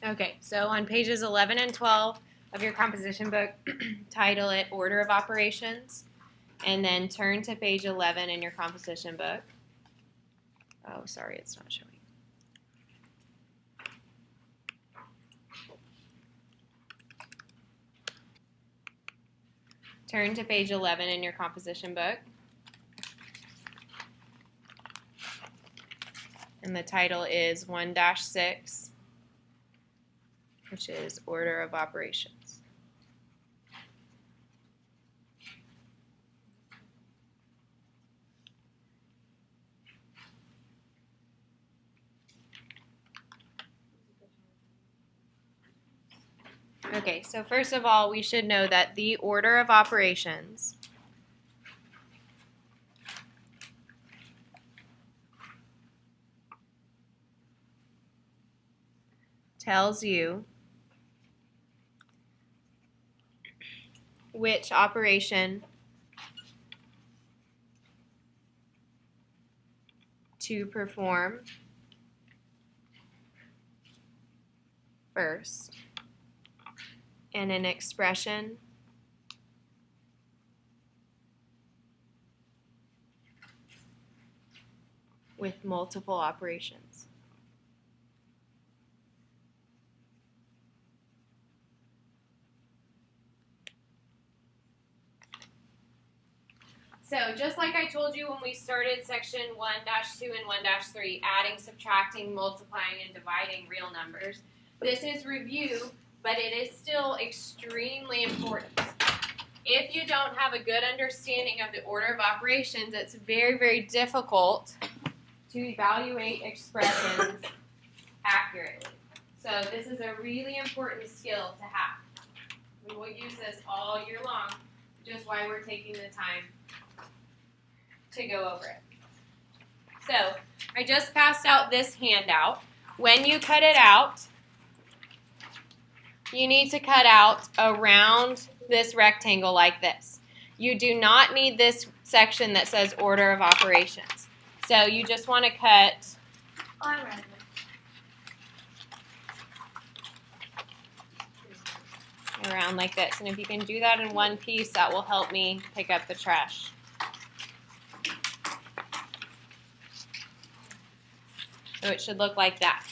Okay, so on pages 11 and 12 of your composition book, title it Order of Operations, and then turn to page 11 in your composition book. Oh, sorry, it's not showing. Turn to page 11 in your composition book. And the title is 1-6, which is Order of Operations. Okay, so first of all, we should know that the order of operations tells you which operation to perform first in an expression with multiple operations. So just like I told you when we started section 1-2 and 1-3, adding, subtracting, multiplying, and dividing real numbers, this is review, but it is still extremely important. If you don't have a good understanding of the order of operations, it's very, very difficult to evaluate expressions accurately. So this is a really important skill to have. We will use this all year long, which is why we're taking the time to go over it. So I just passed out this handout. When you cut it out, you need to cut out around this rectangle like this. You do not need this section that says order of operations. So you just want to cut around like this. And if you can do that in one piece, that will help me pick up the trash. So it should look like that.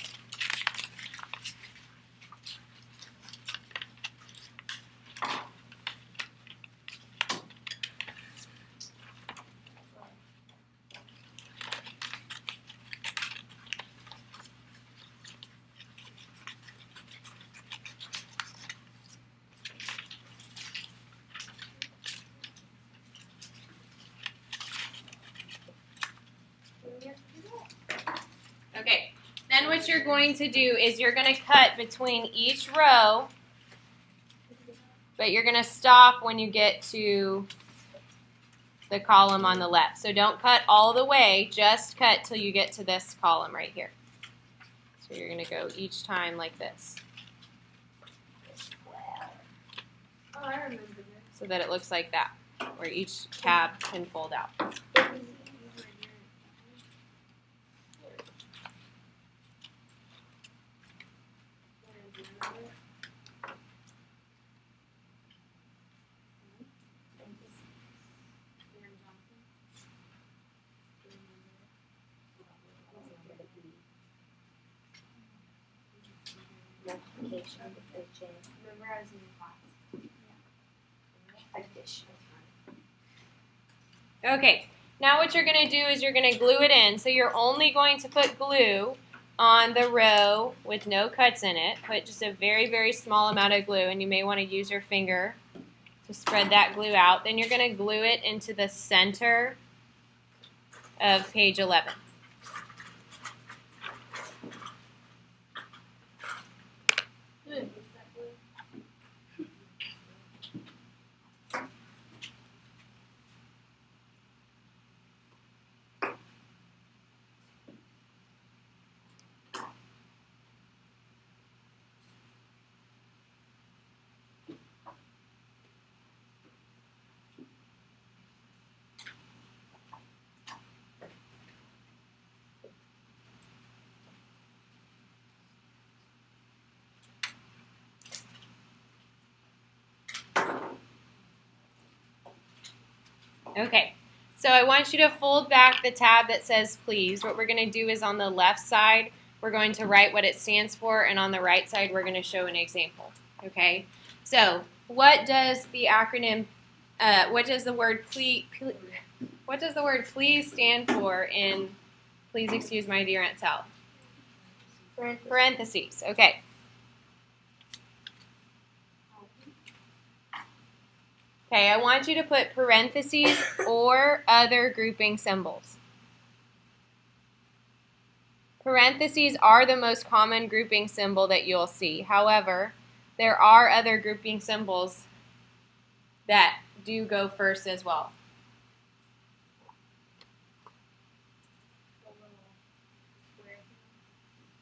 Okay, then what you're going to do is you're going to cut between each row, but you're going to stop when you get to the column on the left. So don't cut all the way, just cut till you get to this column right here. So you're going to go each time like this. Oh, I remember this. So that it looks like that, where each tab can fold out. Multiplication, division, Memorizing class. addition. Okay, now what you're going to do is you're going to glue it in. So you're only going to put glue on the row with no cuts in it. Put just a very, very small amount of glue, and you may want to use your finger to spread that glue out. Then you're going to glue it into the center of page 11. Okay, so I want you to fold back the tab that says please. What we're going to do is on the left side, we're going to write what it stands for, and on the right side, we're going to show an example. Okay, so what does the acronym, what does the word please stand for in, please excuse my dear Aunt Sal? Parentheses, okay. Okay, I want you to put parentheses or other grouping symbols. Parentheses are the most common grouping symbol that you'll see. However, there are other grouping symbols that do go first as well.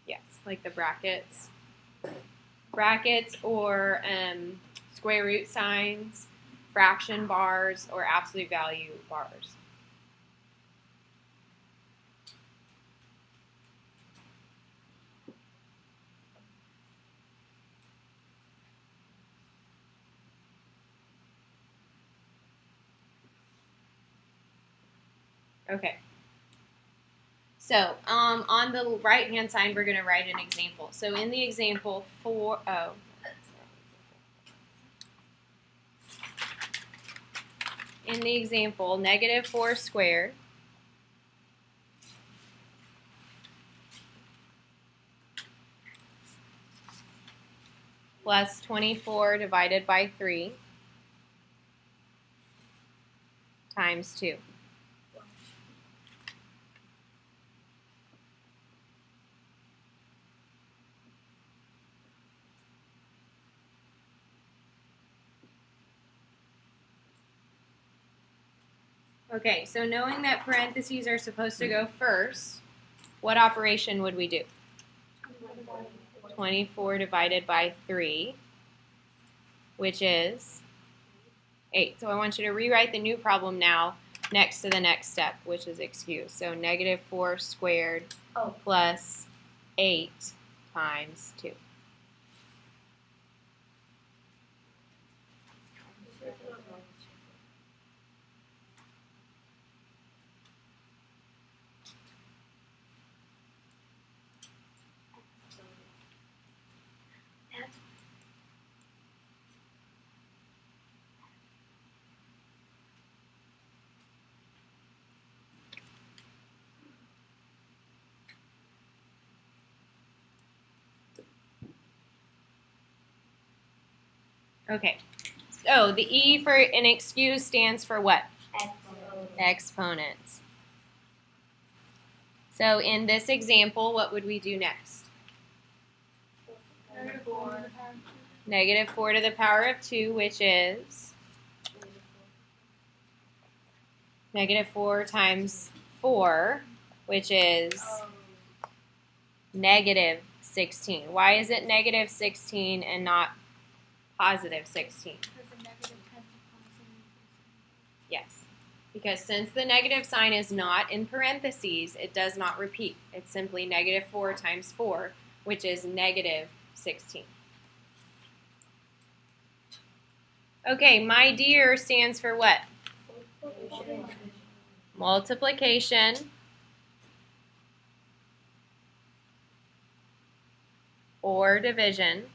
Yes, like the brackets. Brackets or square root signs, fraction bars, or absolute value bars. Okay. So on the right-hand side, we're going to write an example. So in the example, in the example, -4 squared plus 24 divided by 3 times 2. Okay, so knowing that parentheses are supposed to go first, what operation would we do? 24 divided by 3, which is 8. So I want you to rewrite the new problem now next to the next step, which is excuse. So -4 squared plus 8 times 2. Okay, so the E for an excuse stands for what? Exponents. So in this example, what would we do next? -4 to the power of 2, which is -4 times 4, which is -16. Why is it -16 and not +16? Yes, because since the negative sign is not in parentheses, it does not repeat. It's simply -4 times 4, which is -16. Okay, my dear stands for what? Multiplication or division.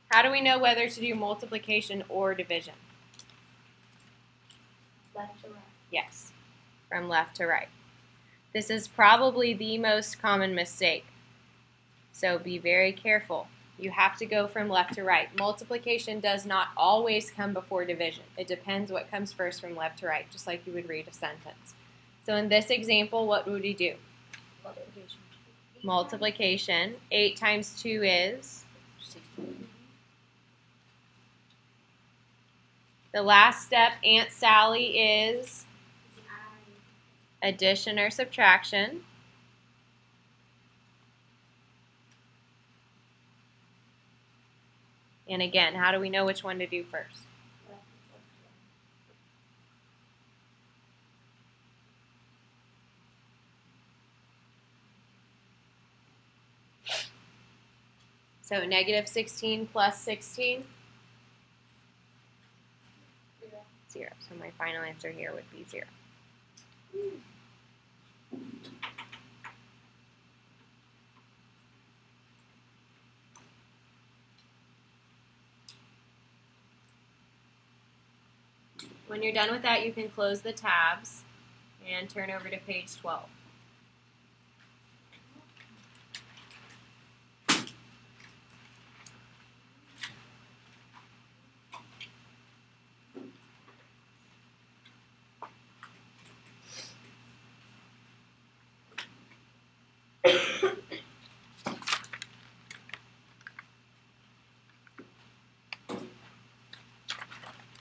How do we know whether to do multiplication or division? Left to right. Yes, from left to right. This is probably the most common mistake, so be very careful. You have to go from left to right. Multiplication does not always come before division. It depends what comes first from left to right, just like you would read a sentence. So in this example, what would we do? Multiplication. 8 times 2 is? 16. The last step, Aunt Sally, is addition or subtraction. And again, how do we know which one to do first? So -16 plus 16? 0. So my final answer here would be 0. When you're done with that, you can close the tabs and turn over to page 12.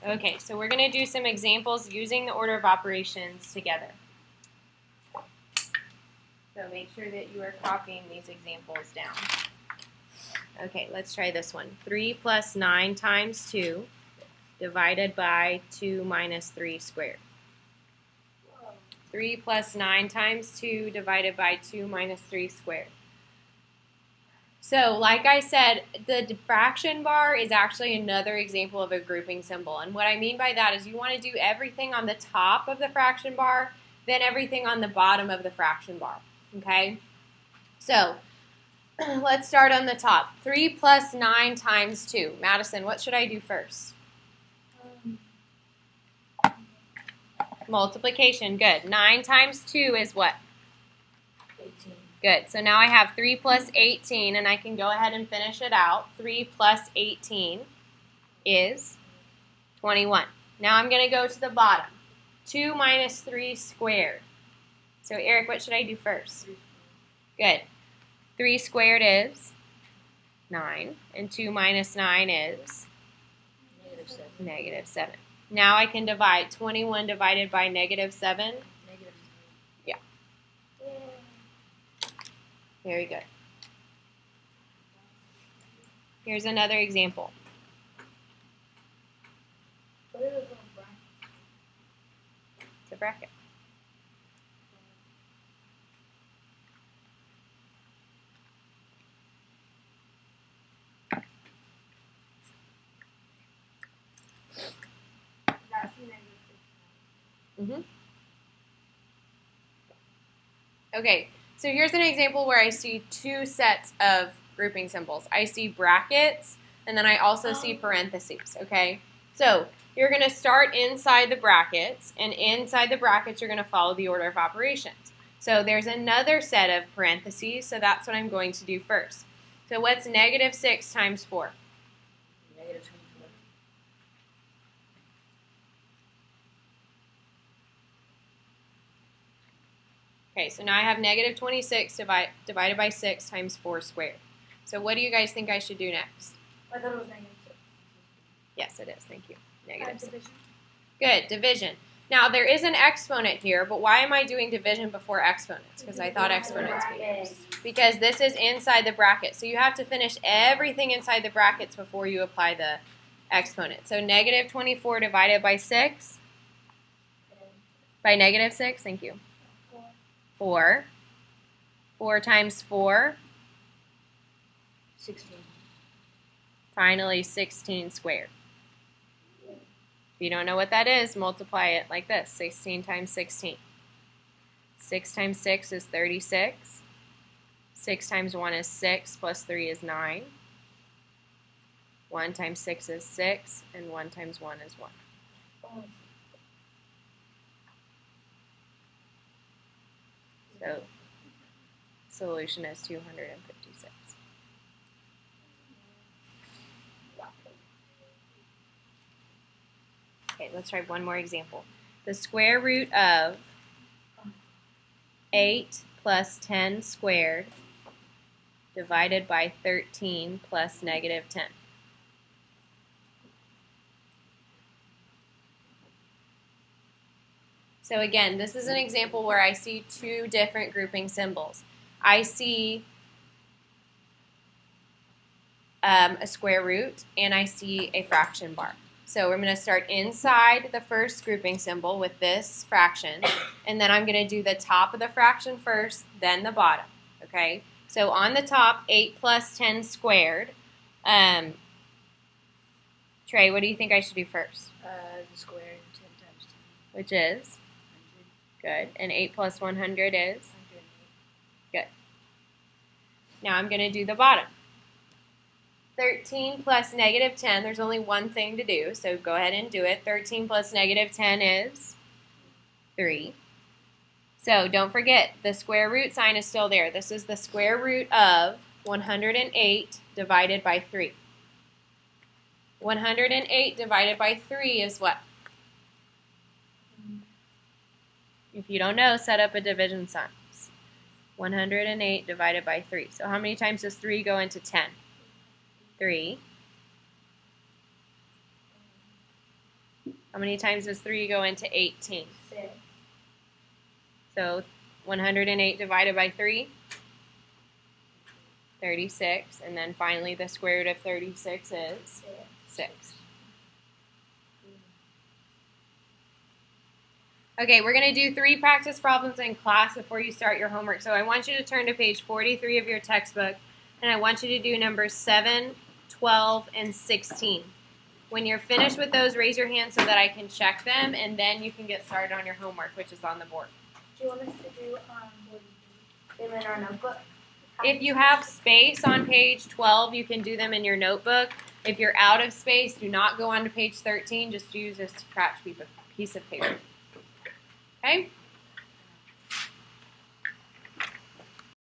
Okay, so we're going to do some examples using the order of operations together. So make sure that you are copying these examples down. Okay, let's try this one. 3 plus 9 times 2 divided by 2 minus 3 squared. 3 plus 9 times 2 divided by 2 minus 3 squared. So, like I said, the fraction bar is actually another example of a grouping symbol. And what I mean by that is you want to do everything on the top of the fraction bar, then everything on the bottom of the fraction bar. Okay? So, let's start on the top. 3 plus 9 times 2. Madison, what should I do first? Multiplication. Good. 9 times 2 is what? 18. Good. So now I have 3 plus 18, and I can go ahead and finish it out. 3 plus 18 is 21. Now I'm going to go to the bottom. 2 minus 3 squared. So, Eric, what should I do first? Good. 3 squared is 9, and 2 minus 9 is -7. -7. Now I can divide 21 divided by -7. -7. Very good. Here's another example. What is it called, Brian? It's a bracket. That's -6. Okay, so here's an example where I see two sets of grouping symbols. I see brackets, and then I also see parentheses, okay? So you're going to start inside the brackets, and inside the brackets you're going to follow the order of operations. So there's another set of parentheses, so that's what I'm going to do first. So what's -6 times 4? -24. Okay, so now I have -26 divided by 6 times 4 squared. So what do you guys think I should do next? I thought it was -6. Yes, it is. Thank you. -6. Division. Good, division. Now, there is an exponent here, but why am I doing division before exponents? Because I thought exponents would be. Because this is inside the bracket. So you have to finish everything inside the brackets before you apply the exponent. So -24 divided by 6. By -6, thank you. 4. 4 times 4. 16. Finally, 16 squared. If you don't know what that is, multiply it like this. 16 times 16. 6 times 6 is 36. 6 times 1 is 6, plus 3 is 9. 1 times 6 is 6, and 1 times 1 is 1. So, solution is 256. Okay, let's try one more example. The square root of 8 plus 10 squared divided by 13 plus -10. So again, this is an example where I see two different grouping symbols. I see a square root, and I see a fraction bar. So we're going to start inside the first grouping symbol with this fraction, and then I'm going to do the top of the fraction first, then the bottom, okay? So on the top, 8 plus 10 squared. Trey, what do you think I should do first? The square and 10. which is 100, good. And 8 plus 100 is 108. Now I'm going to do the bottom. 13 plus negative 10, there's only one thing to do, so go ahead and do it. 13 plus negative 10 is 3. So don't forget, the square root sign is still there. This is the square root of 108 divided by 3. 108 divided by 3 is what? If you don't know, set up a division sign. 108 divided by 3. So how many times does 3 go into 10? 3. How many times does 3 go into 18? 6. So 108 divided by 3? 36. And then finally the square root of 36 is 6. Okay, we're going to do 3 practice problems in class before you start your homework. So I want you to turn to page 43 of your textbook, and I want you to do numbers 7, 12, and 16. When you're finished with those, raise your hand so that I can check them, and then you can get started on your homework, which is on the board. Do you want us to do them in our notebook? If you have space on page 12, you can do them in your notebook. If you're out of space, do not go on to page 13. Just use a scratch piece of paper. Okay?